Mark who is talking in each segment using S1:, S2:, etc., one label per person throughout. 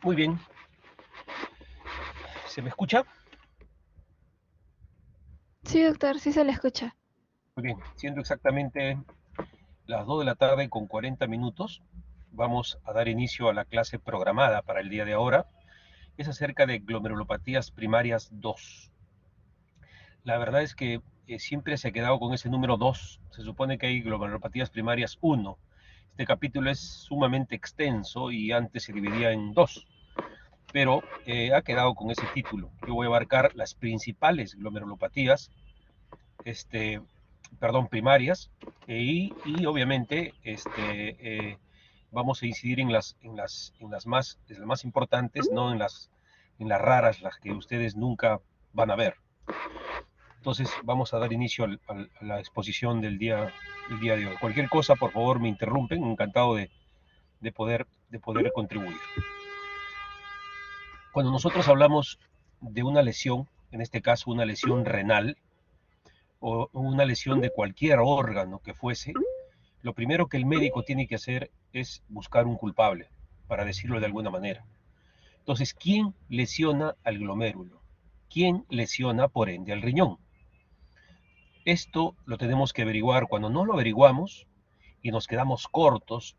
S1: Muy bien. ¿Se me escucha?
S2: Sí, doctor, sí se le escucha.
S1: Muy bien. Siendo exactamente las 2 de la tarde con 40 minutos, vamos a dar inicio a la clase programada para el día de ahora. Es acerca de glomerulopatías primarias 2. La verdad es que siempre se ha quedado con ese número 2. Se supone que hay glomerulopatías primarias 1. Este capítulo es sumamente extenso y antes se dividía en 2, pero ha quedado con ese título. Yo voy a abarcar las principales glomerulopatías este, primarias, obviamente vamos a incidir en las más importantes, no en las raras, las que ustedes nunca van a ver. Entonces vamos a dar inicio a la exposición el día de hoy. Cualquier cosa, por favor, me interrumpen, encantado de poder contribuir. Cuando nosotros hablamos de una lesión, en este caso una lesión renal, o una lesión de cualquier órgano que fuese, lo primero que el médico tiene que hacer es buscar un culpable, para decirlo de alguna manera. Entonces, ¿quién lesiona al glomérulo? ¿Quién lesiona, por ende, al riñón? Esto lo tenemos que averiguar. Cuando no lo averiguamos y nos quedamos cortos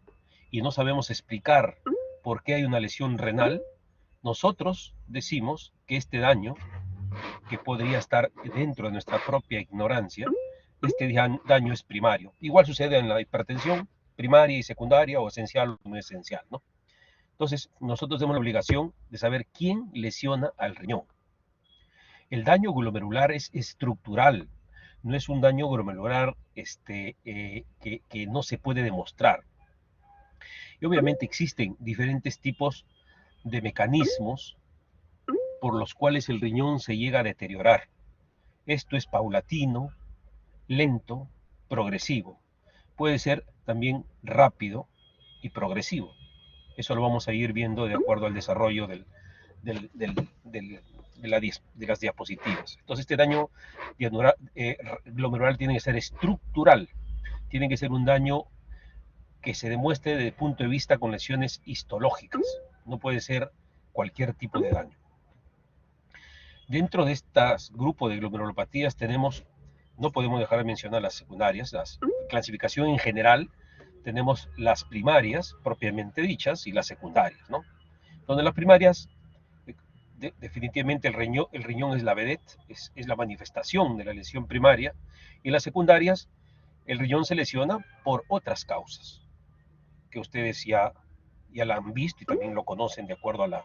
S1: y no sabemos explicar por qué hay una lesión renal, nosotros decimos que este daño, que podría estar dentro de nuestra propia ignorancia, este daño es primario. Igual sucede en la hipertensión, primaria y secundaria, o esencial o no esencial, ¿no? Entonces, nosotros tenemos la obligación de saber quién lesiona al riñón. El daño glomerular es estructural, no es un daño glomerular que no se puede demostrar. Y obviamente existen diferentes tipos de mecanismos por los cuales el riñón se llega a deteriorar. Esto es paulatino, lento, progresivo. Puede ser también rápido y progresivo. Eso lo vamos a ir viendo de acuerdo al desarrollo del- del- del- de las diapositivas. Entonces, este daño glomerular tiene que ser estructural, tiene que ser un daño que se demuestre desde el punto de vista con lesiones histológicas. No puede ser cualquier tipo de daño. Dentro de este grupo de glomerulopatías no podemos dejar de mencionar las secundarias, las clasificación en general. Tenemos las primarias propiamente dichas y las secundarias, ¿no? Donde las primarias, definitivamente el riñón es la vedette, es la manifestación de la lesión primaria, y en las secundarias el riñón se lesiona por otras causas que ustedes ya la han visto y también lo conocen de acuerdo a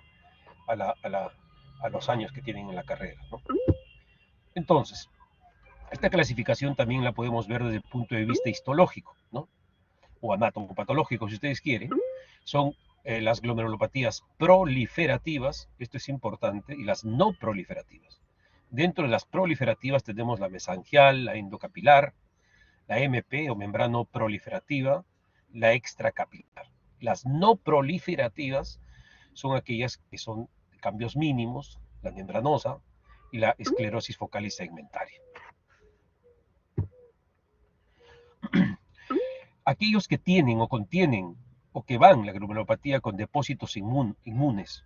S1: los años que tienen en la carrera, ¿no? Entonces, esta clasificación también la podemos ver desde el punto de vista histológico, ¿no? O anatomopatológico, si ustedes quieren. Son las glomerulopatías proliferativas, esto es importante, y las no proliferativas. Dentro de las proliferativas tenemos la mesangial, la endocapilar, la MP o membrano proliferativa, la extracapilar. Las no proliferativas son aquellas que son cambios mínimos, la membranosa y la esclerosis focal y segmentaria. Aquellos que tienen o contienen o que van la glomerulopatía con depósitos inmunes,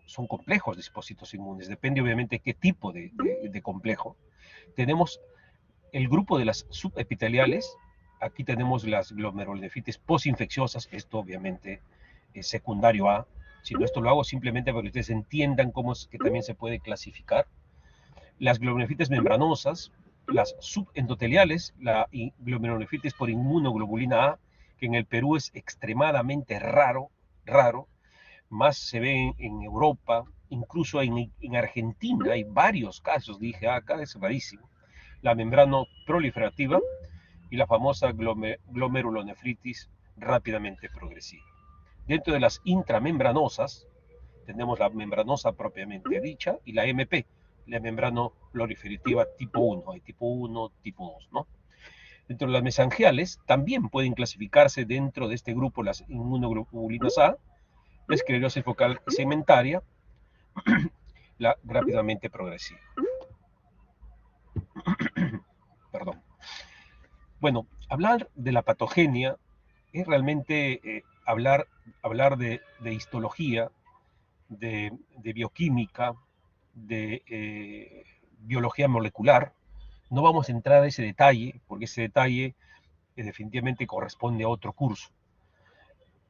S1: son complejos depósitos inmunes, depende obviamente de qué tipo de complejo. Tenemos el grupo de las subepiteliales, aquí tenemos las glomerulonefritis postinfecciosas, esto obviamente es secundario A, sino esto lo hago simplemente para que ustedes entiendan cómo es que también se puede clasificar. Las glomerulonefritis membranosas, las subendoteliales, la glomerulonefritis por inmunoglobulina A, que en el Perú es extremadamente raro, más se ve en Europa, incluso en Argentina hay varios casos, dije, acá es rarísimo. La membrana proliferativa y la famosa glomerulonefritis rápidamente progresiva. Dentro de las intramembranosas tenemos la membranosa propiamente dicha y la MP, la membrana proliferativa tipo 1, hay tipo 1, tipo 2, ¿no? Dentro de las mesangiales también pueden clasificarse dentro de este grupo las inmunoglobulinas A, la esclerosis focal segmentaria, la rápidamente progresiva. Perdón. Bueno, hablar de la patogenia es realmente hablar de histología, de bioquímica, de biología molecular. No vamos a entrar a ese detalle, porque ese detalle definitivamente corresponde a otro curso.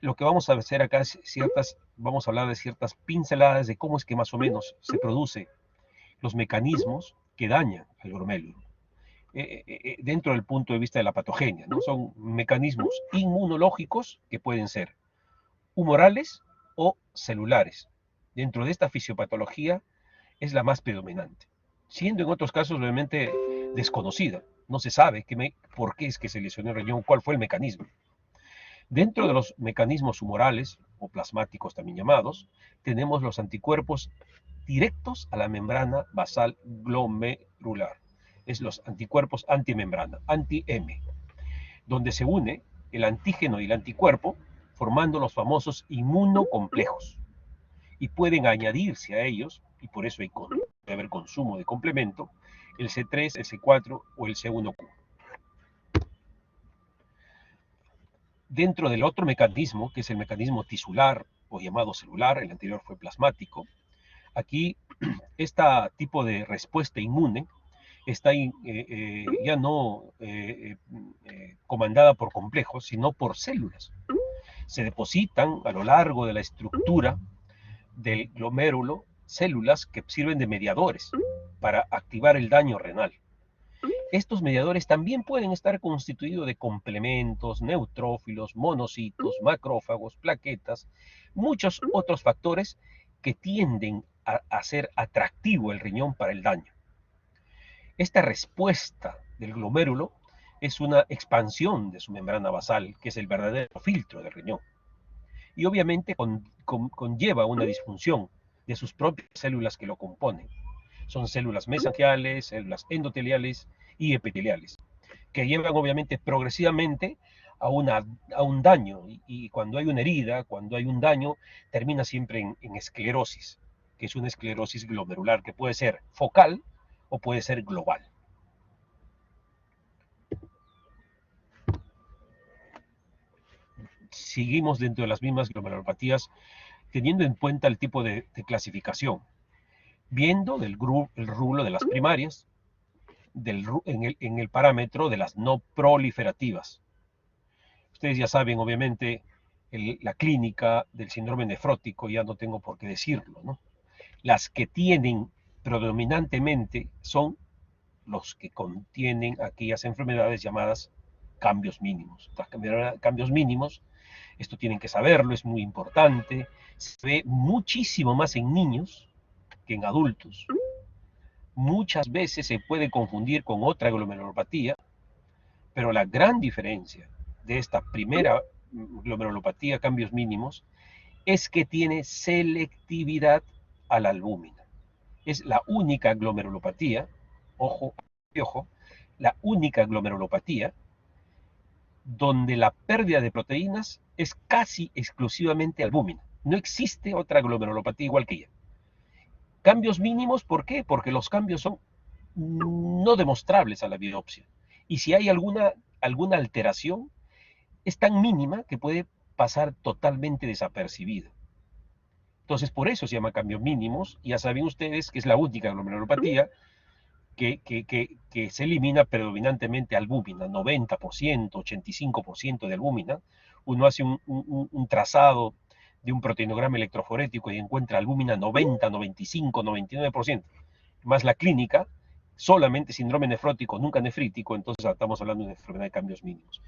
S1: Lo que vamos a hacer acá es vamos a hablar de ciertas pinceladas de cómo es que más o menos se produce los mecanismos que dañan al glomérulo. Dentro del punto de vista de la patogenia, ¿no? Son mecanismos inmunológicos que pueden ser humorales o celulares. Dentro de esta fisiopatología es la más predominante, siendo en otros casos realmente desconocida. No se sabe por qué es que se lesionó el riñón, cuál fue el mecanismo. Dentro de los mecanismos humorales, o plasmáticos también llamados, tenemos los anticuerpos directos a la membrana basal glomerular. Es los anticuerpos antimembrana, anti-M, donde se une el antígeno y el anticuerpo formando los famosos inmunocomplejos. Y pueden añadirse a ellos, y por eso puede haber consumo de complemento, el C3, el C4 o el C1Q. Dentro del otro mecanismo, que es el mecanismo tisular o llamado celular, el anterior fue plasmático, aquí este tipo de respuesta inmune está ya no comandada por complejos, sino por células. Se depositan a lo largo de la estructura del glomérulo células que sirven de mediadores para activar el daño renal. Estos mediadores también pueden estar constituidos de complementos, neutrófilos, monocitos, macrófagos, plaquetas, muchos otros factores que tienden a hacer atractivo el riñón para el daño. Esta respuesta del glomérulo es una expansión de su membrana basal, que es el verdadero filtro del riñón. Y obviamente conlleva una disfunción de sus propias células que lo componen. Son células mesangiales, células endoteliales y epiteliales, que llevan obviamente progresivamente a un daño. Y cuando hay una herida, cuando hay un daño, termina siempre en esclerosis, que es una esclerosis glomerular, que puede ser focal o puede ser global. Seguimos dentro de las mismas glomerulopatías, teniendo en cuenta el tipo de clasificación, viendo el rublo de las primarias, en el parámetro de las no proliferativas. Ustedes ya saben, obviamente, la clínica del síndrome nefrótico, ya no tengo por qué decirlo, ¿no? Las que tienen predominantemente son los que contienen aquellas enfermedades llamadas cambios mínimos. Cambios mínimos, esto tienen que saberlo, es muy importante. Se ve muchísimo más en niños que en adultos. Muchas veces se puede confundir con otra glomerulopatía, pero la gran diferencia de esta primera glomerulopatía, cambios mínimos, es que tiene selectividad a la albúmina. Es la única glomerulopatía, ojo, la única glomerulopatía donde la pérdida de proteínas es casi exclusivamente albúmina. No existe otra glomerulopatía igual que ella. Cambios mínimos, ¿por qué? Porque los cambios son no demostrables a la biopsia. Y si hay alguna alteración, es tan mínima que puede pasar totalmente desapercibida. Entonces, por eso se llama cambios mínimos. Ya saben ustedes que es la única glomerulopatía que se elimina predominantemente albúmina, 90%, 85% de albúmina. Uno hace un trazado de un proteinograma electroforético y encuentra albúmina 90, 95, 99%. Más la clínica, solamente síndrome nefrótico, nunca nefrítico, entonces estamos hablando de una enfermedad de cambios mínimos.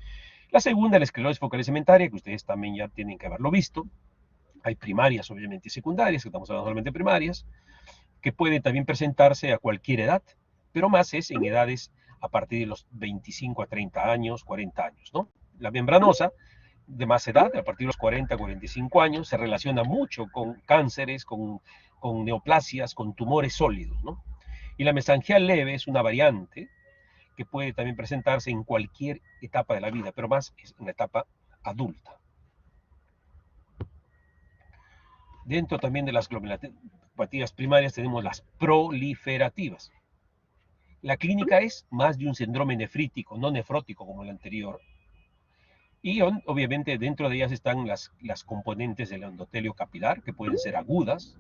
S1: La segunda, la esclerosis focal segmentaria, que ustedes también ya tienen que haberlo visto. Hay primarias, obviamente, y secundarias, que estamos hablando solamente de primarias, que pueden también presentarse a cualquier edad, pero más es en edades a partir de los 25 a 30 años, 40 años, ¿no? La membranosa, de más edad, a partir de los 40 a 45 años, se relaciona mucho con cánceres, con neoplasias, con tumores sólidos, ¿no? Y la mesangial leve es una variante que puede también presentarse en cualquier etapa de la vida, pero más es en la etapa adulta. Dentro también de las glomerulopatías primarias tenemos las proliferativas. La clínica es más de un síndrome nefrítico, no nefrótico como el anterior. Y obviamente dentro de ellas están las componentes del endotelio capilar, que pueden ser agudas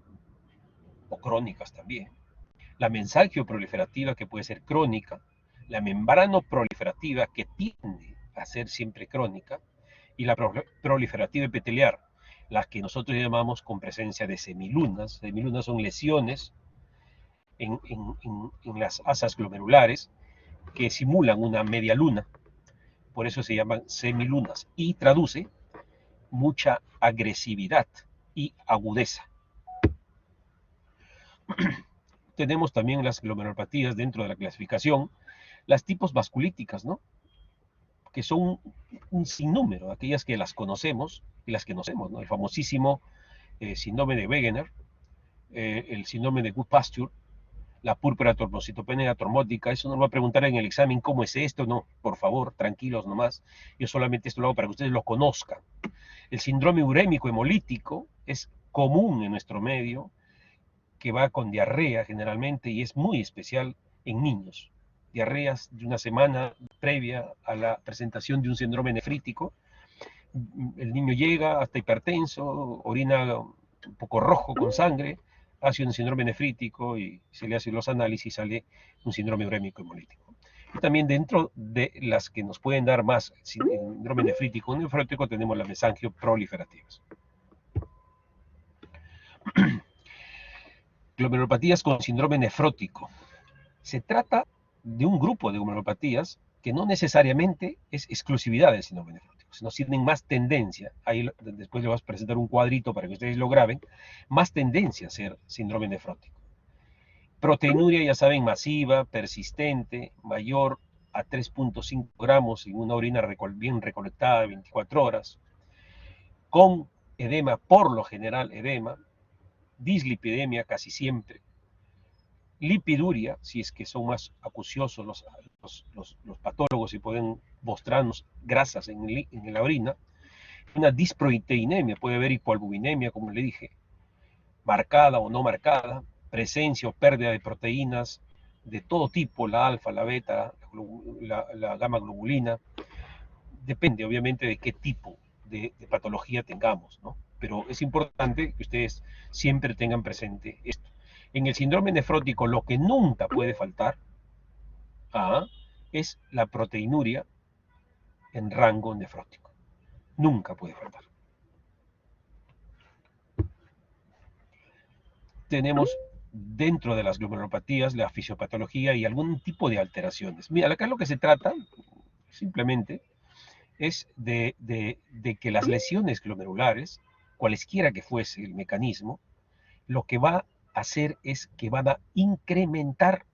S1: o crónicas también. La mensangio proliferativa, que puede ser crónica. La membrano proliferativa, que tiende a ser siempre crónica. Y la proliferativa epiteliar, las que nosotros llamamos con presencia de semilunas. Semilunas son lesiones en las asas glomerulares que simulan una media luna. Por eso se llaman semilunas. Y traduce mucha agresividad y agudeza. Tenemos también las glomerulopatías dentro de la clasificación, las tipos vasculíticas, ¿no? Que son un sinnúmero, aquellas que las conocemos y las que no conocemos, ¿no? El famosísimo síndrome de Wegener, el síndrome de Goodpasture, la púrpura trombocitopenia tromótica. Eso nos va a preguntar en el examen cómo es esto, no, por favor, tranquilos nomás. Yo solamente esto lo hago para que ustedes lo conozcan. El síndrome urémico hemolítico es común en nuestro medio, que va con diarrea generalmente y es muy especial en niños. Diarreas de una semana previa a la presentación de un síndrome nefrítico. El niño llega hasta hipertenso, orina un poco rojo con sangre, hace un síndrome nefrítico y se le hacen los análisis y sale un síndrome urémico hemolítico. Y también dentro de las que nos pueden dar más síndrome nefrítico o nefrótico tenemos las mesangio proliferativas. Glomerulopatías con síndrome nefrótico. Se trata de un grupo de glomerulopatías que no necesariamente es exclusividad del síndrome nefrótico, sino tienen más tendencia, ahí después le vas a presentar un cuadrito para que ustedes lo graben, más tendencia a ser síndrome nefrótico. Proteinuria, ya saben, masiva, persistente, mayor a 3.5 gramos en una orina bien recolectada de 24 horas, con edema, por lo general edema, dislipidemia casi siempre, lipiduria, si es que son más acuciosos los patólogos y pueden mostrarnos grasas en la orina, una disproteinemia, puede haber hipoalbuminemia, como le dije, marcada o no marcada, presencia o pérdida de proteínas de todo tipo, la alfa, la beta, la gamma globulina, depende obviamente de qué tipo de patología tengamos, ¿no? Pero es importante que ustedes siempre tengan presente esto. En el síndrome nefrótico lo que nunca puede faltar es la proteinuria en rango nefrótico. Nunca puede faltar. Tenemos dentro de las glomerulopatías la fisiopatología y algún tipo de alteraciones. Mira, acá lo que se trata simplemente es de que las lesiones glomerulares, cualesquiera que fuese el mecanismo, lo que va a hacer es que van a incrementar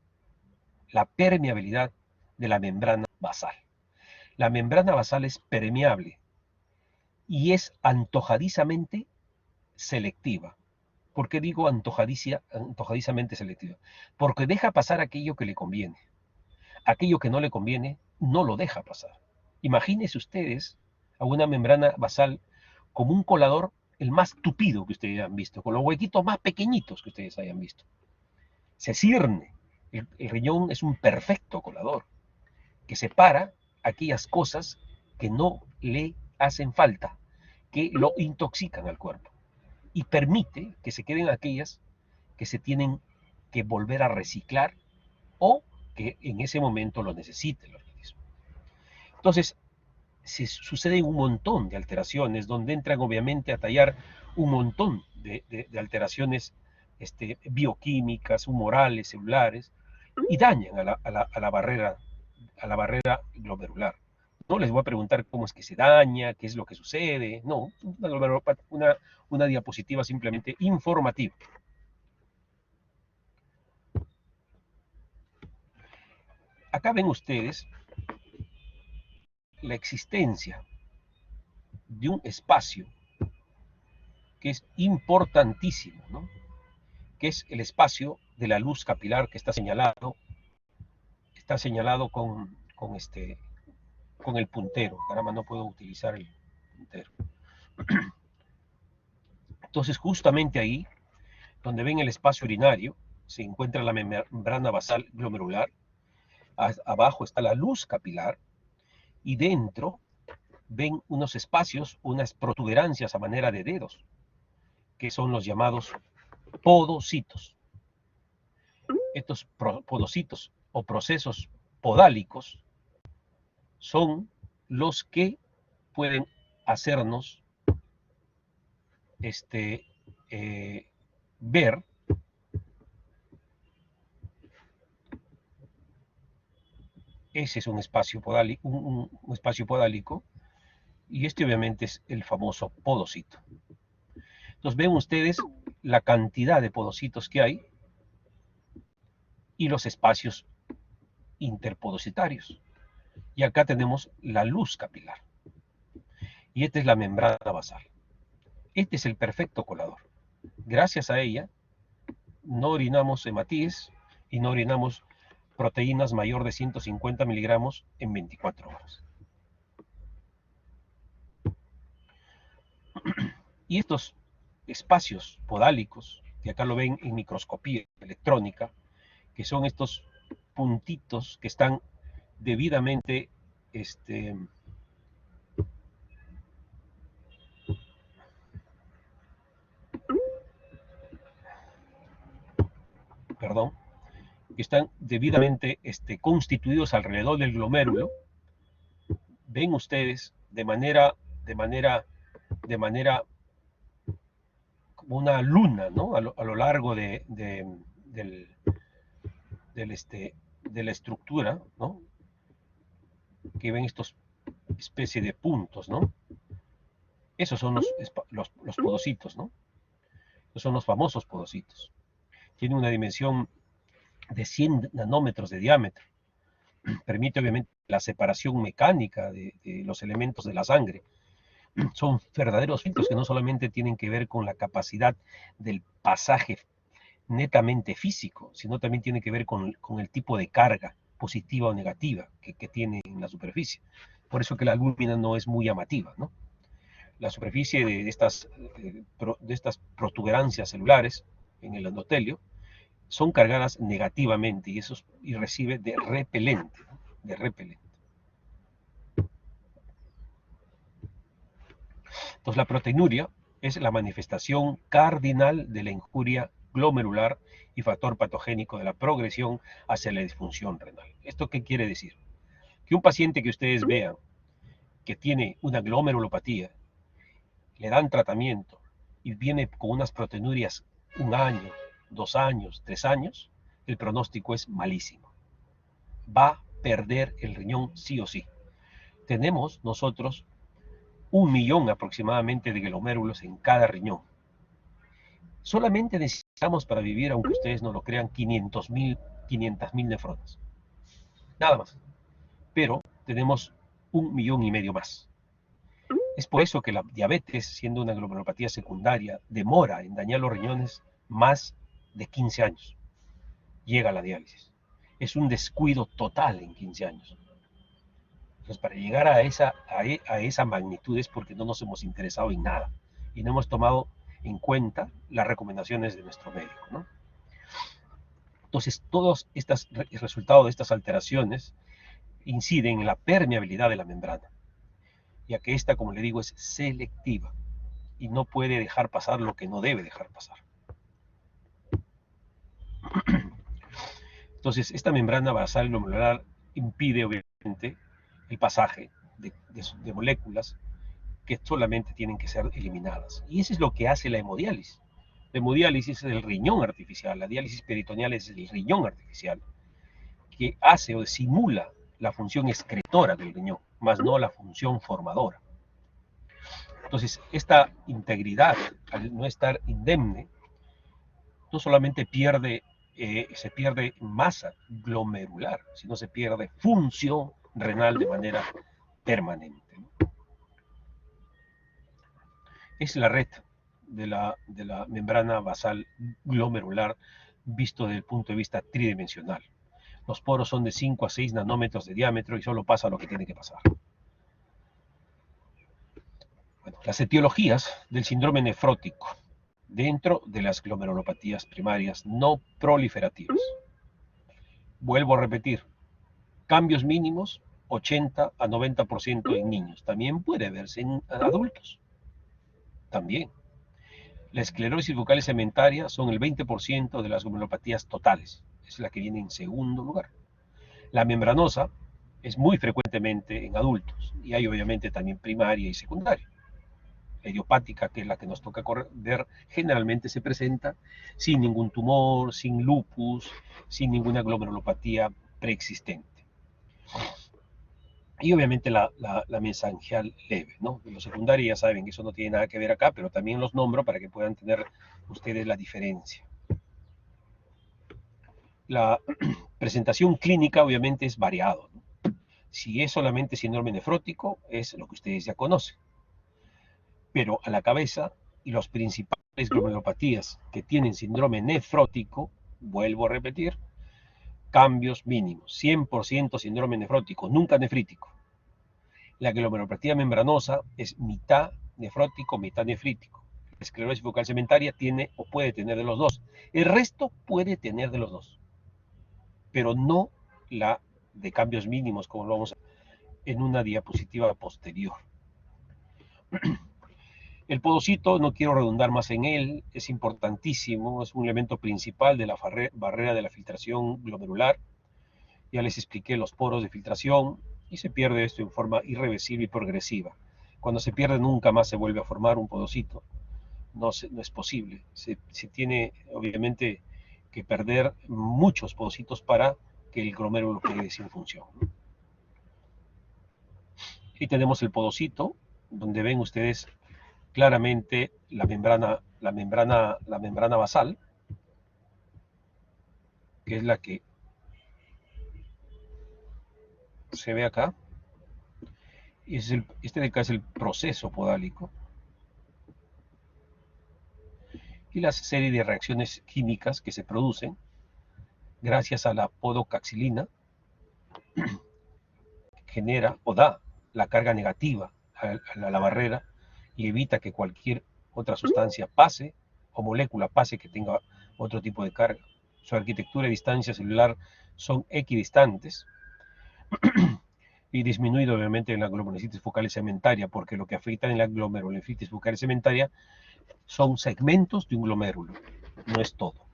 S1: la permeabilidad de la membrana basal. La membrana basal es permeable y es antojadizamente selectiva. ¿Por qué digo antojadizamente selectiva? Porque deja pasar aquello que le conviene. Aquello que no le conviene, no lo deja pasar. Imagínense ustedes a una membrana basal como un colador, el más tupido que ustedes hayan visto, con los huequitos más pequeñitos que ustedes hayan visto. Se cierne. El riñón es un perfecto colador que separa aquellas cosas que no le hacen falta, que lo intoxican al cuerpo, y permite que se queden aquellas que se tienen que volver a reciclar o que en ese momento lo necesite el organismo. Entonces, suceden un montón de alteraciones donde entran obviamente a tallar un montón de alteraciones bioquímicas, humorales, celulares, y dañan a la barrera glomerular. No les voy a preguntar cómo es que se daña, qué es lo que sucede, no, una diapositiva simplemente informativa. Acá ven ustedes la existencia de un espacio que es importantísimo, ¿no? Que es el espacio de la luz capilar que está señalado con el puntero. Caramba, no puedo utilizar el puntero. Entonces, justamente ahí, donde ven el espacio urinario, se encuentra la membrana basal glomerular, abajo está la luz capilar, y dentro ven unos espacios, unas protuberancias a manera de dedos, que son los llamados podocitos. Estos podocitos o procesos podálicos son los que pueden hacernos ver ese es un espacio podálico, un espacio podálico, y este obviamente es el famoso podocito. Entonces ven ustedes la cantidad de podocitos que hay y los espacios interpodocitarios. Y acá tenemos la luz capilar. Y esta es la membrana basal. Este es el perfecto colador. Gracias a ella no orinamos hematíes y no orinamos proteínas mayor de 150 miligramos en 24 horas. Y estos espacios podálicos, que acá lo ven en microscopía electrónica, que son estos puntitos que están debidamente que están debidamente constituidos alrededor del glomérulo. Ven ustedes de manera como una luna, ¿no? A lo largo de la estructura, ¿no? Que ven estos especie de puntos, ¿no? Esos son los podocitos, ¿no? Esos son los famosos podocitos. Tiene una dimensión de 100 nanómetros de diámetro. Permite obviamente la separación mecánica de los elementos de la sangre. Son verdaderos filtros que no solamente tienen que ver con la capacidad del pasaje netamente físico, sino también tiene que ver con el tipo de carga positiva o negativa que tiene en la superficie. Por eso que la lúmina no es muy llamativa, ¿no? La superficie de estas protuberancias celulares en el endotelio son cargadas negativamente y recibe de repelente, ¿no? De repelente. Entonces la proteinuria es la manifestación cardinal de la injuria glomerular y factor patogénico de la progresión hacia la disfunción renal. ¿Esto qué quiere decir? Que un paciente que ustedes vean que tiene una glomerulopatía, le dan tratamiento y viene con unas proteinurias 1 año, 2 años, 3 años, el pronóstico es malísimo. Va a perder el riñón sí o sí. Tenemos nosotros 1 millón aproximadamente de glomérulos en cada riñón. Solamente necesitamos para vivir, aunque ustedes no lo crean, 500.000 nefronas. Nada más. Pero tenemos 1,5 millones más. Es por eso que la diabetes, siendo una glomerulopatía secundaria, demora en dañar los riñones más de 15 años. Llega a la diálisis. Es un descuido total en 15 años. Entonces, para llegar a esa magnitud es porque no nos hemos interesado en nada y no hemos tomado en cuenta las recomendaciones de nuestro médico, ¿no? Entonces, todos estos resultados de estas alteraciones inciden en la permeabilidad de la membrana, ya que esta, como le digo, es selectiva y no puede dejar pasar lo que no debe dejar pasar. Entonces, esta membrana basal glomerular impide, obviamente, el pasaje de moléculas que solamente tienen que ser eliminadas. Y eso es lo que hace la hemodiálisis. La hemodiálisis es el riñón artificial, la diálisis peritoneal es el riñón artificial, que hace o simula la función excretora del riñón, más no la función formadora. Entonces, esta integridad, al no estar indemne, no solamente se pierde masa glomerular, sino se pierde función renal de manera permanente, ¿no? Es la red de la membrana basal glomerular visto desde el punto de vista tridimensional. Los poros son de 5 a 6 nanómetros de diámetro y solo pasa lo que tiene que pasar. Bueno, las etiologías del síndrome nefrótico dentro de las glomerulopatías primarias no proliferativas. Vuelvo a repetir, cambios mínimos 80 a 90% en niños. También puede verse en adultos. También. La esclerosis focal segmentaria son el 20% de las glomerulopatías totales. Es la que viene en segundo lugar. La membranosa es muy frecuentemente en adultos y hay obviamente también primaria y secundaria. La idiopática, que es la que nos toca ver, generalmente se presenta sin ningún tumor, sin lupus, sin ninguna glomerulopatía preexistente. Y obviamente la mesangial leve, ¿no? Los secundarios ya saben que eso no tiene nada que ver acá, pero también los nombro para que puedan tener ustedes la diferencia. La presentación clínica obviamente es variado, ¿no? Si es solamente síndrome nefrótico, es lo que ustedes ya conocen. Pero a la cabeza y las principales glomerulopatías que tienen síndrome nefrótico, vuelvo a repetir, cambios mínimos, 100% síndrome nefrótico, nunca nefrítico. La glomerulopatía membranosa es mitad nefrótico, mitad nefrítico. La esclerosis focal segmentaria tiene o puede tener de los dos. El resto puede tener de los dos, pero no la de cambios mínimos, como lo vamos a ver en una diapositiva posterior. El podocito, no quiero redundar más en él, es importantísimo, es un elemento principal de la barrera de la filtración glomerular. Ya les expliqué los poros de filtración y se pierde esto en forma irreversible y progresiva. Cuando se pierde nunca más se vuelve a formar un podocito. No es posible. Se tiene obviamente que perder muchos podocitos para que el glomérulo quede sin función. Y tenemos el podocito, donde ven ustedes claramente la membrana basal, que es la que se ve acá. Y este de acá es el proceso podálico. Y la serie de reacciones químicas que se producen gracias a la podocaxilina genera o da la carga negativa a la barrera y evita que cualquier otra sustancia pase o molécula pase que tenga otro tipo de carga. Su arquitectura y distancia celular son equidistantes y disminuido obviamente en la glomerulonefritis focal segmentaria, porque lo que afecta en la glomerulonefritis focal segmentaria son segmentos de un glomérulo, no es todo.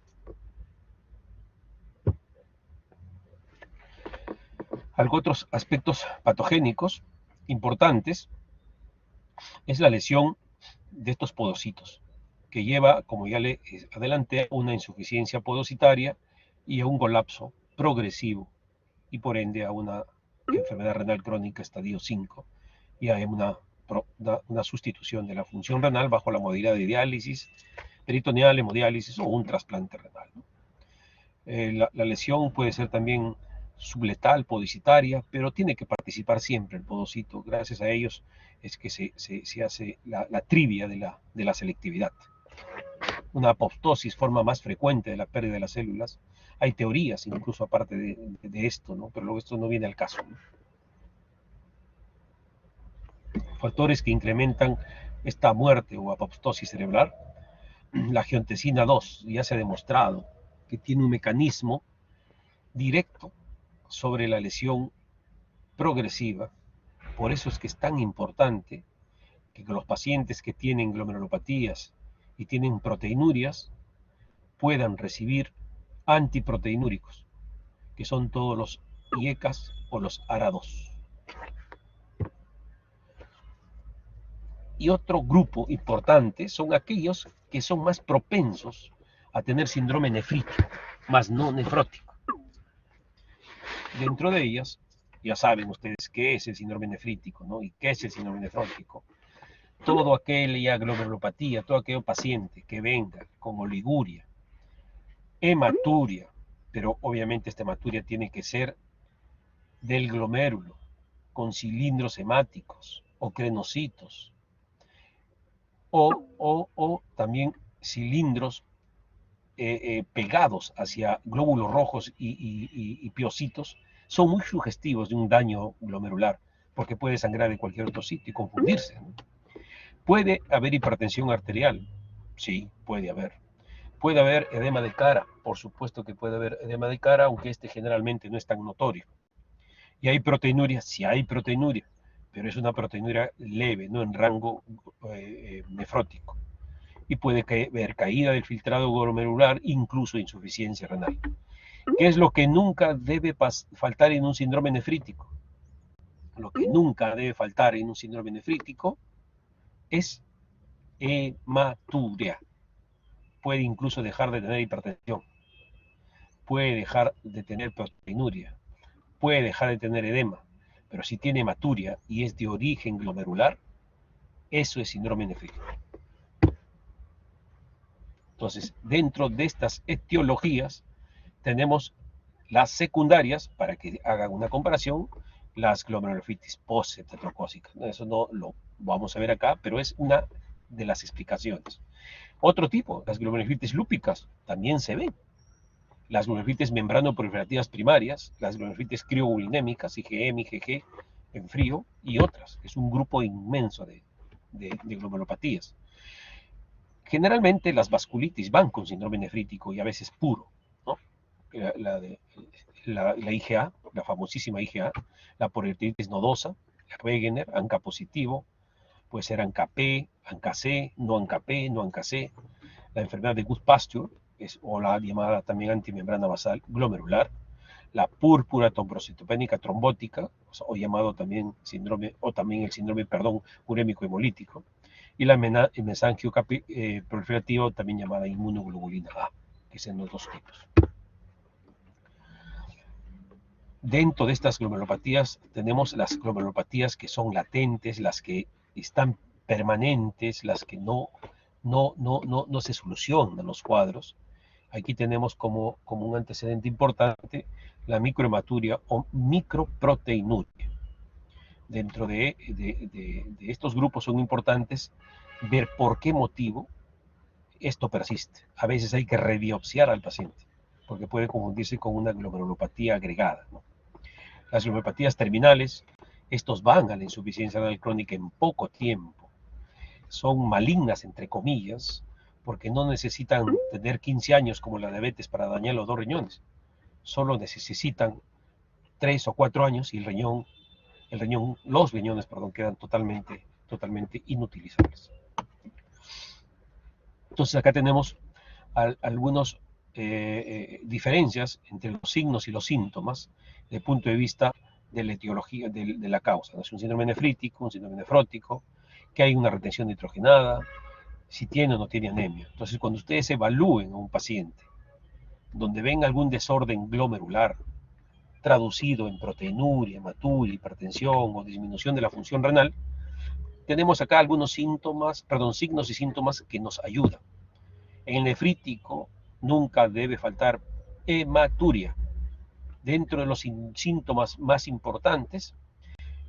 S1: Algunos otros aspectos patogénicos importantes es la lesión de estos podocitos, que lleva, como ya le adelanté, a una insuficiencia podocitaria y a un colapso progresivo y por ende a una enfermedad renal crónica estadio 5 y a una sustitución de la función renal bajo la modalidad de diálisis peritoneal, hemodiálisis o un trasplante renal, ¿no? La lesión puede ser también subletal, podicitaria, pero tiene que participar siempre el podocito. Gracias a ellos es que se hace la trivia de la selectividad. Una apoptosis, forma más frecuente de la pérdida de las células. Hay teorías incluso aparte de esto, ¿no? Pero luego esto no viene al caso, ¿no? Factores que incrementan esta muerte o apoptosis cerebral. La angiotensina 2 ya se ha demostrado que tiene un mecanismo directo sobre la lesión progresiva. Por eso es que es tan importante que los pacientes que tienen glomerulopatías y tienen proteinurias puedan recibir antiproteinúricos, que son todos los IECAS o los ARA2. Y otro grupo importante son aquellos que son más propensos a tener síndrome nefrítico, más no nefrótico. Dentro de ellas, ya saben ustedes qué es el síndrome nefrítico, ¿no? Y qué es el síndrome nefrótico. Todo aquella glomerulopatía, todo aquel paciente que venga con oliguria, hematuria, pero obviamente esta hematuria tiene que ser del glomérulo, con cilindros hemáticos o crenocitos, o también cilindros pegados hacia glóbulos rojos y piocitos, son muy sugestivos de un daño glomerular, porque puede sangrar en cualquier otro sitio y confundirse, ¿no? ¿Puede haber hipertensión arterial? Sí, puede haber. ¿Puede haber edema de cara? Por supuesto que puede haber edema de cara, aunque este generalmente no es tan notorio. ¿Y hay proteinuria? Sí hay proteinuria, pero es una proteinuria leve, no en rango nefrótico. Y puede haber caída del filtrado glomerular, incluso insuficiencia renal. ¿Qué es lo que nunca debe faltar en un síndrome nefrítico? Lo que nunca debe faltar en un síndrome nefrítico es hematuria. Puede incluso dejar de tener hipertensión, puede dejar de tener proteinuria, puede dejar de tener edema, pero si tiene hematuria y es de origen glomerular, eso es síndrome nefrítico. Entonces, dentro de estas etiologías, tenemos las secundarias, para que hagan una comparación, las glomerulonefritis post-cetotrocócica. Eso no lo vamos a ver acá, pero es una de las explicaciones. Otro tipo, las glomerulonefritis lúpicas, también se ven. Las glomerulonefritis membranoproliferativas primarias, las glomerulonefritis crioguluminémicas, IgM, IgG, en frío, y otras. Es un grupo inmenso de glomerulopatías. Generalmente las vasculitis van con síndrome nefrítico y a veces puro, ¿no? La IgA, la famosísima IgA, la poliarteritis nodosa, la Wegener, ANCA positivo, puede ser ANCA-P, ANCA-C, no ANCA-P, no ANCA-C, la enfermedad de Guth-Pasteur, o la llamada también antimembrana basal glomerular, la púrpura trombocitopénica trombótica, o llamado también síndrome, o también el síndrome, urémico hemolítico, y la mesangio proliferativa, también llamada inmunoglobulina A, que son los dos tipos. Dentro de estas glomerulopatías tenemos las glomerulopatías que son latentes, las que están permanentes, las que no se solucionan los cuadros. Aquí tenemos como un antecedente importante la microhematuria o microproteinuria. Dentro de estos grupos son importantes ver por qué motivo esto persiste. A veces hay que rebiopsiar al paciente, porque puede confundirse con una glomerulopatía agregada, ¿no? Las glomerulopatías terminales, estos van a la insuficiencia renal crónica en poco tiempo. Son malignas, entre comillas, porque no necesitan tener 15 años como la diabetes para dañar los dos riñones. Solo necesitan 3 o 4 años y los riñones, quedan totalmente inutilizables. Entonces acá tenemos algunas diferencias entre los signos y los síntomas desde el punto de vista de la etiología de la causa. ¿No? Es un síndrome nefrítico, un síndrome nefrótico, que hay una retención nitrogenada, si tiene o no tiene anemia. Entonces, cuando ustedes evalúen a un paciente donde ven algún desorden glomerular traducido en proteinuria, hematuria, hipertensión o disminución de la función renal, tenemos acá algunos signos y síntomas que nos ayudan. En el nefrítico nunca debe faltar hematuria. Dentro de los síntomas más importantes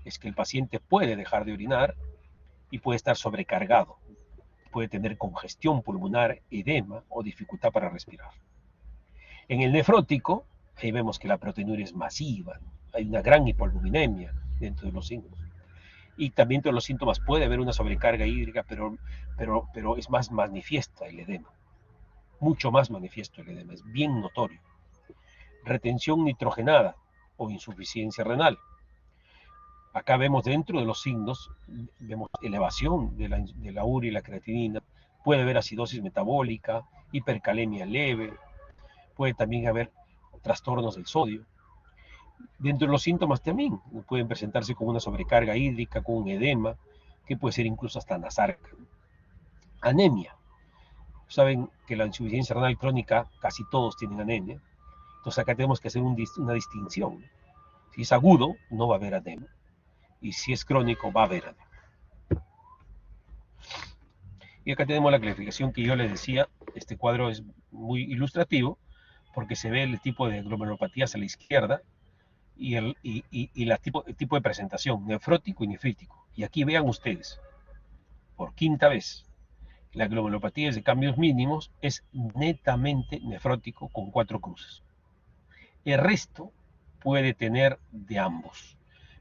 S1: es que el paciente puede dejar de orinar y puede estar sobrecargado. Puede tener congestión pulmonar, edema o dificultad para respirar. En el nefrótico, ahí vemos que la proteinuria es masiva, ¿no? Hay una gran hipoalbuminemia dentro de los signos. Y también dentro de los síntomas puede haber una sobrecarga hídrica, pero es más manifiesta el edema. Mucho más manifiesto el edema, es bien notorio. Retención nitrogenada o insuficiencia renal. Acá vemos dentro de los signos, vemos elevación de la urea y la creatinina, puede haber acidosis metabólica, hipercalemia leve, puede también haber trastornos del sodio. Dentro de los síntomas también pueden presentarse con una sobrecarga hídrica, con un edema, que puede ser incluso hasta nasarca. Anemia. Saben que la insuficiencia renal crónica, casi todos tienen anemia. Entonces acá tenemos que hacer una distinción. Si es agudo, no va a haber anemia. Y si es crónico, va a haber anemia. Y acá tenemos la clasificación que yo les decía. Este cuadro es muy ilustrativo porque se ve el tipo de glomerulopatías a la izquierda y el tipo de presentación, nefrótico y nefrítico. Y aquí vean ustedes, por quinta vez, la glomulopatía de cambios mínimos es netamente nefrótico con 4 cruces. El resto puede tener de ambos.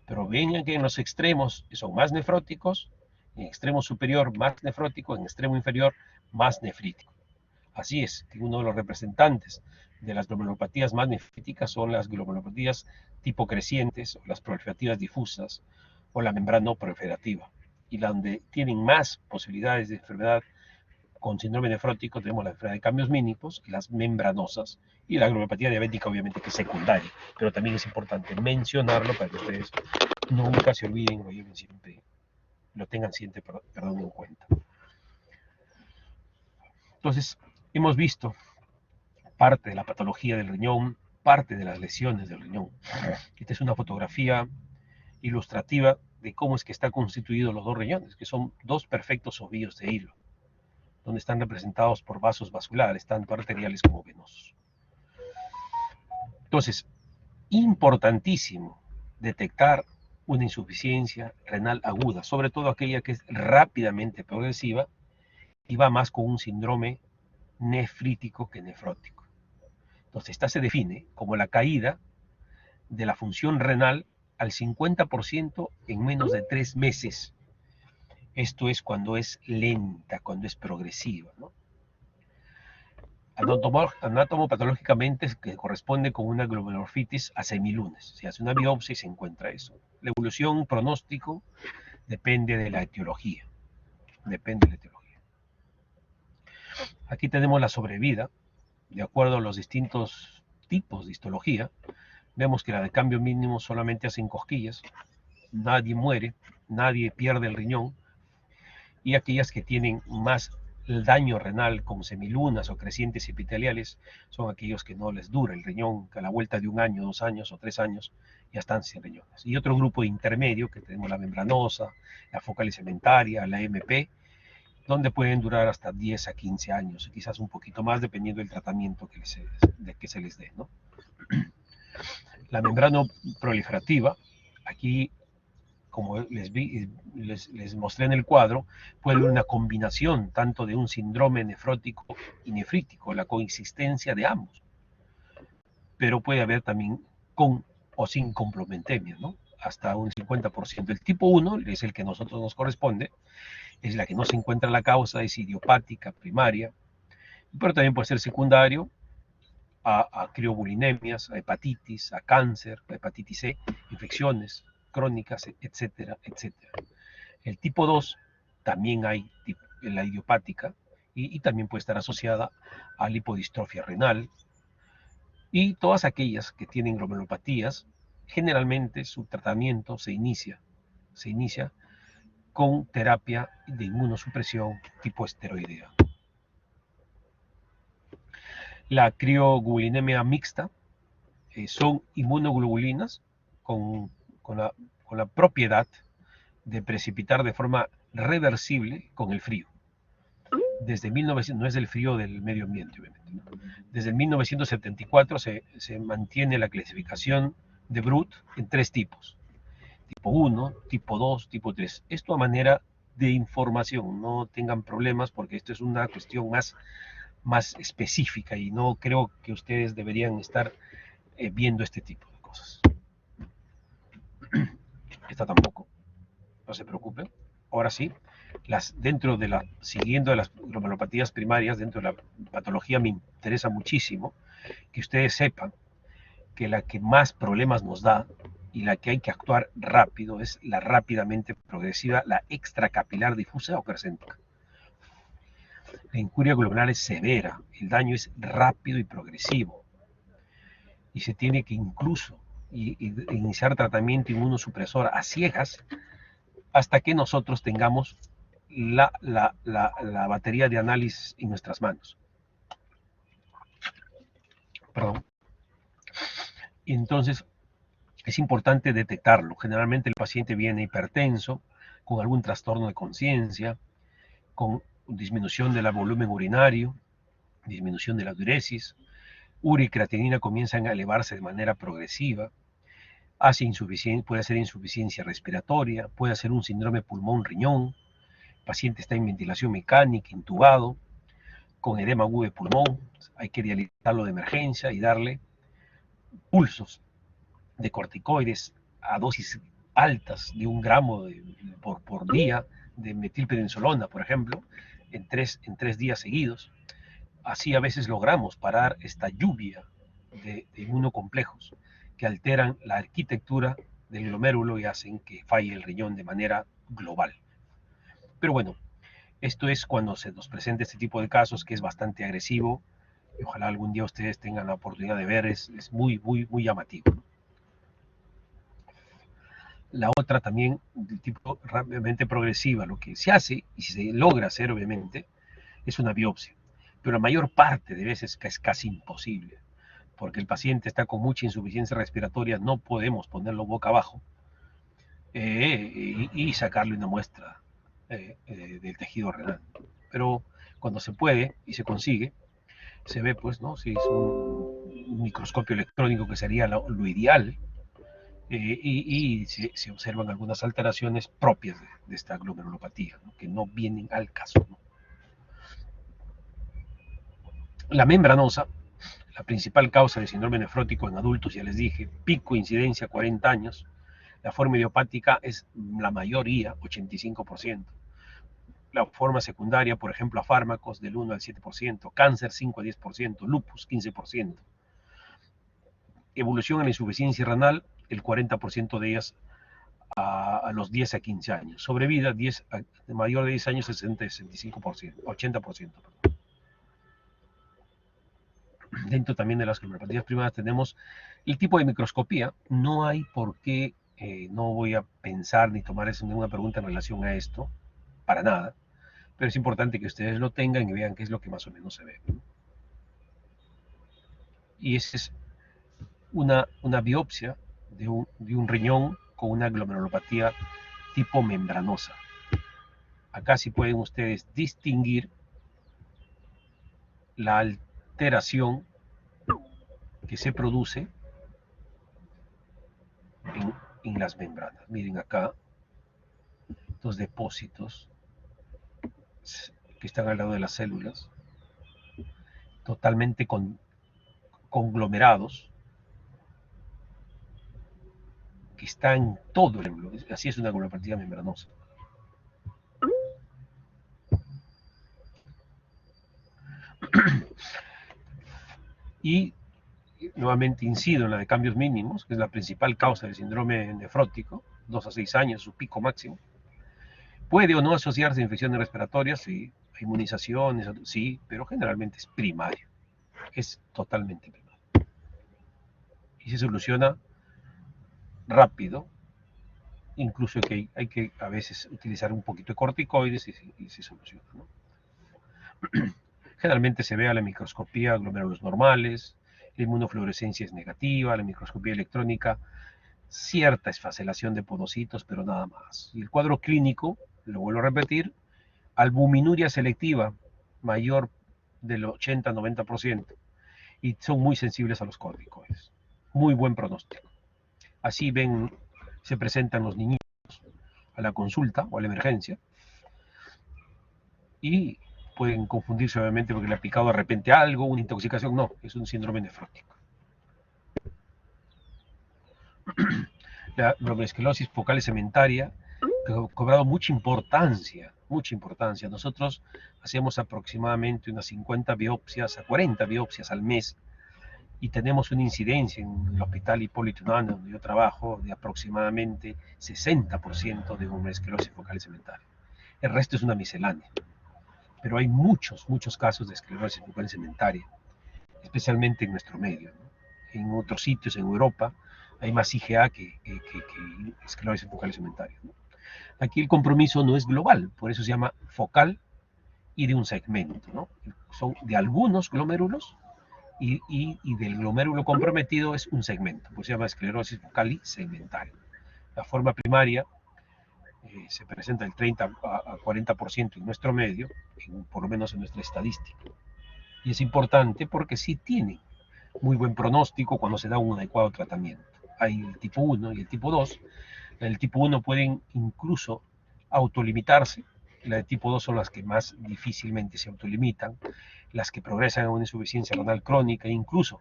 S1: Pero ven que en los extremos son más nefróticos, en extremo superior más nefrótico, en extremo inferior más nefrítico. Así es que uno de los representantes de las glomerulopatías más nefríticas son las glomerulopatías tipo crecientes, o las proliferativas difusas, o la membrana no proliferativa. Y la donde tienen más posibilidades de enfermedad con síndrome nefrótico tenemos la enfermedad de cambios mínimos y las membranosas, y la glomerulopatía diabética obviamente que es secundaria, pero también es importante mencionarlo para que ustedes nunca se olviden, lo lleven siempre, lo tengan siempre, perdón, en cuenta. Entonces, hemos visto parte de la patología del riñón, parte de las lesiones del riñón. Esta es una fotografía ilustrativa de cómo es que están constituidos los dos riñones, que son dos perfectos ovillos de hilo, donde están representados por vasos vasculares, tanto arteriales como venosos. Entonces, importantísimo detectar una insuficiencia renal aguda, sobre todo aquella que es rápidamente progresiva y va más con un síndrome nefrítico que nefrótico. Entonces, esta se define como la caída de la función renal al 50% en menos de 3 meses. Esto es cuando es lenta, cuando es progresiva, ¿no? Anatomopatológicamente que corresponde con una glomerulofritis a semilunes. Se hace una biopsia y se encuentra eso. La evolución pronóstico depende de la etiología. Depende de la etiología. Aquí tenemos la sobrevida, de acuerdo a los distintos tipos de histología. Vemos que la de cambio mínimo solamente hacen cosquillas, nadie muere, nadie pierde el riñón, y aquellas que tienen más el daño renal con semilunas o crecientes epiteliales son aquellos que no les dura el riñón, que a la vuelta de 1 año, 2 años o 3 años ya están sin riñones. Y otro grupo intermedio que tenemos la membranosa, la focal cementaria, la MP, donde pueden durar hasta 10 a 15 años, quizás un poquito más dependiendo del tratamiento que se les dé, ¿no? La membrana proliferativa, aquí como les mostré en el cuadro, puede haber una combinación tanto de un síndrome nefrótico y nefrítico, la coexistencia de ambos, pero puede haber también con o sin complementemia, ¿no? Hasta un 50%. El tipo 1 es el que a nosotros nos corresponde, es la que no se encuentra la causa, es idiopática, primaria, pero también puede ser secundario a criobulimias, a hepatitis, a cáncer, a hepatitis C, infecciones crónicas, etcétera, etcétera. El tipo 2 también hay en la idiopática y también puede estar asociada a lipodistrofia renal. Y todas aquellas que tienen glomerulopatías, generalmente su tratamiento se inicia con terapia de inmunosupresión tipo esteroidea. La crioglobulinemia mixta son inmunoglobulinas con la propiedad de precipitar de forma reversible con el frío. Desde 1900, no es el frío del medio ambiente, obviamente, ¿no? Desde 1974 se mantiene la clasificación de Brut en 3 tipos. Tipo 1, tipo 2, tipo 3. Esto a manera de información, no tengan problemas porque esto es una cuestión más específica y no creo que ustedes deberían estar viendo este tipo de cosas. Esta tampoco, no se preocupen. Ahora sí, siguiendo las glomerulopatías primarias, dentro de la patología me interesa muchísimo que ustedes sepan que la que más problemas nos da y la que hay que actuar rápido es la rápidamente progresiva, la extracapilar difusa o crescéntica. La incuria glomerular es severa, el daño es rápido y progresivo y se tiene que incluso iniciar tratamiento inmunosupresor a ciegas hasta que nosotros tengamos la batería de análisis en nuestras manos. Perdón. Y entonces es importante detectarlo. Generalmente el paciente viene hipertenso, con algún trastorno de conciencia, con disminución del volumen urinario, disminución de la diuresis, urea y creatinina comienzan a elevarse de manera progresiva, puede ser insuficiencia respiratoria, puede ser un síndrome pulmón-riñón, el paciente está en ventilación mecánica, intubado, con edema agudo de pulmón, hay que dializarlo de emergencia y darle pulsos de corticoides a dosis altas de 1 gramo por día de metilprednisolona, por ejemplo, en tres días seguidos. Así a veces logramos parar esta lluvia de inmunocomplejos que alteran la arquitectura del glomérulo y hacen que falle el riñón de manera global. Pero bueno, esto es cuando se nos presenta este tipo de casos, que es bastante agresivo, y ojalá algún día ustedes tengan la oportunidad de ver, es muy, muy, muy llamativo. La otra también, de tipo rápidamente progresiva, lo que se hace, y si se logra hacer obviamente, es una biopsia. Pero la mayor parte de veces es casi imposible, porque el paciente está con mucha insuficiencia respiratoria, no podemos ponerlo boca abajo y sacarle una muestra del tejido renal. Pero cuando se puede y se consigue, se ve, pues, ¿no? Si es un microscopio electrónico, que sería lo ideal, y se observan algunas alteraciones propias de esta glomerulopatía, ¿no? Que no vienen al caso, ¿no? La membranosa, la principal causa de síndrome nefrótico en adultos, ya les dije, pico incidencia 40 años, la forma idiopática es la mayoría, 85%. La forma secundaria, por ejemplo, a fármacos, del 1 al 7%, cáncer 5 a 10%, lupus 15%. Evolución en la insuficiencia renal, el 40% de ellas a los 10 a 15 años. Sobrevida, mayor de 10 años, 60-65%, 80%. Perdón. Dentro también de las glomerulopatías primarias tenemos el tipo de microscopía. No hay por qué, no voy a pensar ni tomar ninguna pregunta en relación a esto, para nada, pero es importante que ustedes lo tengan y vean qué es lo que más o menos se ve. Y esa es una biopsia de un riñón con una glomerulopatía tipo membranosa. Acá sí pueden ustedes distinguir la alteración que se produce en las membranas. Miren acá los depósitos que están al lado de las células, totalmente conglomerados, que están en todo el glomérulo. Así es una glomerulopatía membranosa. Y nuevamente incido en la de cambios mínimos, que es la principal causa del síndrome nefrótico, 2 a 6 años, su pico máximo. Puede o no asociarse a infecciones respiratorias, sí, a inmunizaciones, sí, pero generalmente es primario, es totalmente primario. Y se soluciona rápido, incluso que hay que a veces utilizar un poquito de corticoides y se soluciona, ¿no? Generalmente se ve a la microscopía glomérulos normales, la inmunofluorescencia es negativa, la microscopía electrónica, cierta esfacelación de podocitos, pero nada más. Y el cuadro clínico, lo vuelvo a repetir, albuminuria selectiva mayor del 80-90%, y son muy sensibles a los corticoides. Muy buen pronóstico. Así se presentan los niños a la consulta o a la emergencia y pueden confundirse obviamente porque le ha picado de repente algo, una intoxicación. No, es un síndrome nefrótico. La bromoesclerosis focal cementaria ha cobrado mucha importancia, mucha importancia. Nosotros hacemos aproximadamente unas 50 biopsias a 40 biopsias al mes y tenemos una incidencia en el hospital Hipólito Unanue, donde yo trabajo, de aproximadamente 60% de bromoesclerosis focal cementaria. El resto es una miscelánea. Pero hay muchos, muchos casos de esclerosis focal cementaria, especialmente en nuestro medio, ¿no? En otros sitios, en Europa, hay más IgA que esclerosis focal cementaria, ¿no? Aquí el compromiso no es global, por eso se llama focal y de un segmento, ¿no? Son de algunos glomérulos y del glomérulo comprometido es un segmento, pues se llama esclerosis focal y segmentaria. La forma primaria se presenta del 30 a 40% en nuestro medio, por lo menos en nuestra estadística. Y es importante porque sí tiene muy buen pronóstico cuando se da un adecuado tratamiento. Hay el tipo 1 y el tipo 2. El tipo 1 pueden incluso autolimitarse. La de tipo 2 son las que más difícilmente se autolimitan, las que progresan a una insuficiencia renal crónica, e incluso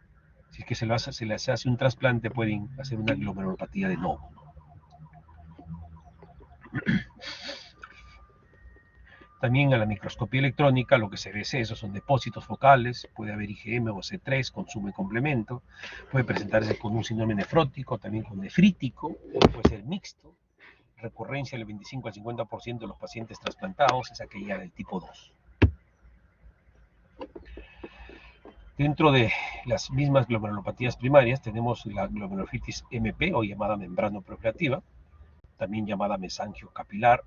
S1: si es que se les hace un trasplante pueden hacer una glomerulopatía de novo. También a la microscopía electrónica lo que se ve es eso, son depósitos focales, puede haber IgM o C3, consumo y complemento, puede presentarse con un síndrome nefrótico, también con nefrítico, puede ser mixto, recurrencia del 25 al 50% de los pacientes trasplantados es aquella del tipo 2. Dentro de las mismas glomerulopatías primarias tenemos la glomerulofritis MP o llamada membranoproliferativa, también llamada mesangio capilar,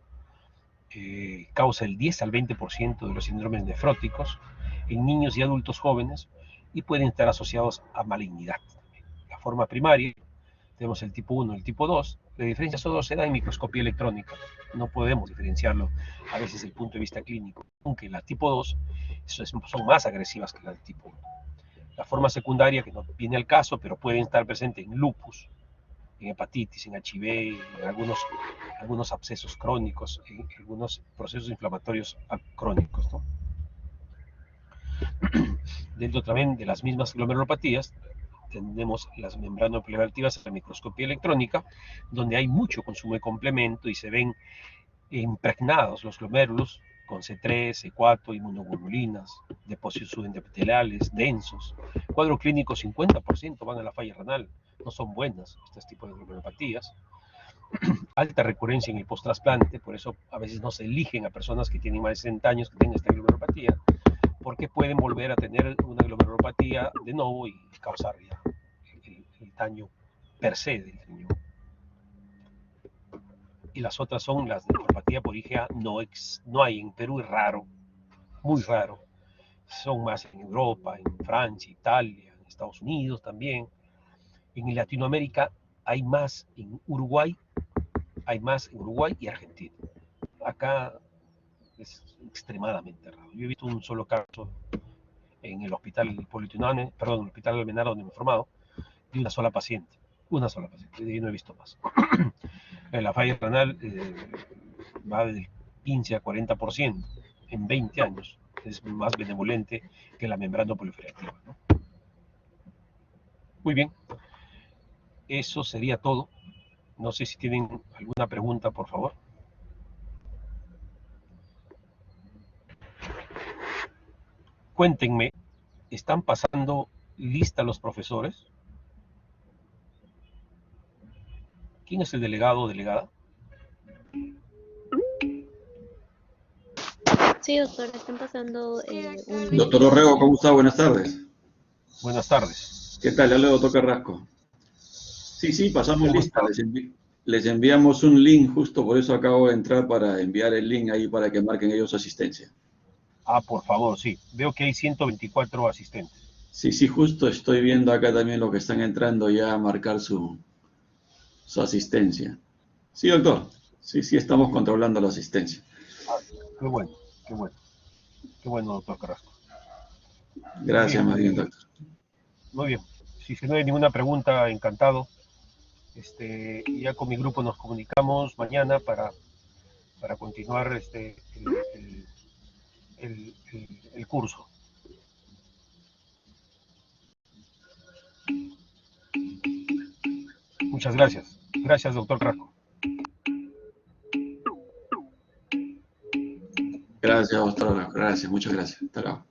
S1: causa el 10 al 20% de los síndromes nefróticos en niños y adultos jóvenes y pueden estar asociados a malignidad. La forma primaria, tenemos el tipo 1 y el tipo 2. La diferencia solo se da en microscopía electrónica. No podemos diferenciarlo a veces desde el punto de vista clínico, aunque la tipo 2 son más agresivas que la del tipo 1. La forma secundaria, que no viene al caso, pero pueden estar presentes en lupus, en hepatitis, en HIV, en algunos abscesos crónicos, en algunos procesos inflamatorios crónicos, ¿no? Dentro también de las mismas glomerulopatías tenemos las membranoproliferativas en la microscopía electrónica, donde hay mucho consumo de complemento y se ven impregnados los glomérulos con C3, C4, inmunoglobulinas, depósitos subendoteliales densos. Cuadro clínico 50% van a la falla renal. No son buenas este tipo de glomerulopatías. Alta recurrencia en el post-trasplante, por eso a veces no se eligen a personas que tienen más de 60 años que tengan esta glomerulopatía, porque pueden volver a tener una glomerulopatía de nuevo y causar ya el daño per se del riñón. Y las otras son las de nefropatía por IgA, no hay en Perú, es raro, muy raro. Son más en Europa, en Francia, Italia, en Estados Unidos también. En Latinoamérica hay más en Uruguay y Argentina. Acá es extremadamente raro. Yo he visto un solo caso en el hospital Politunane, perdón, en el hospital Almenara donde me he formado, de una sola paciente, de ahí no he visto más. La falla renal va del 15 a 40% en 20 años. Es más benevolente que la membrana proliferativa, ¿no? Muy bien, eso sería todo. No sé si tienen alguna pregunta, por favor. Cuéntenme, ¿están pasando lista los profesores? ¿Quién es el delegado o delegada?
S3: Sí, doctor, están pasando un link.
S4: Doctor Orrego, ¿cómo está? Buenas tardes.
S1: Buenas tardes.
S4: ¿Qué tal? Habla doctor Carrasco. Sí, pasamos lista. Les enviamos un link, justo por eso acabo de entrar para enviar el link ahí para que marquen ellos asistencia.
S1: Ah, por favor, sí. Veo que hay 124 asistentes.
S4: Sí, justo estoy viendo acá también los que están entrando ya a marcar su asistencia. Sí, doctor. Sí, estamos controlando la asistencia.
S1: Ah, qué bueno, qué bueno. Qué bueno, doctor Carrasco.
S4: Gracias, más bien, doctor.
S1: Muy bien. Si no hay ninguna pregunta, encantado. Ya con mi grupo nos comunicamos mañana para continuar el curso. Muchas gracias. Gracias, doctor Carrasco.
S4: Gracias, doctor. Gracias, muchas gracias. Hasta luego.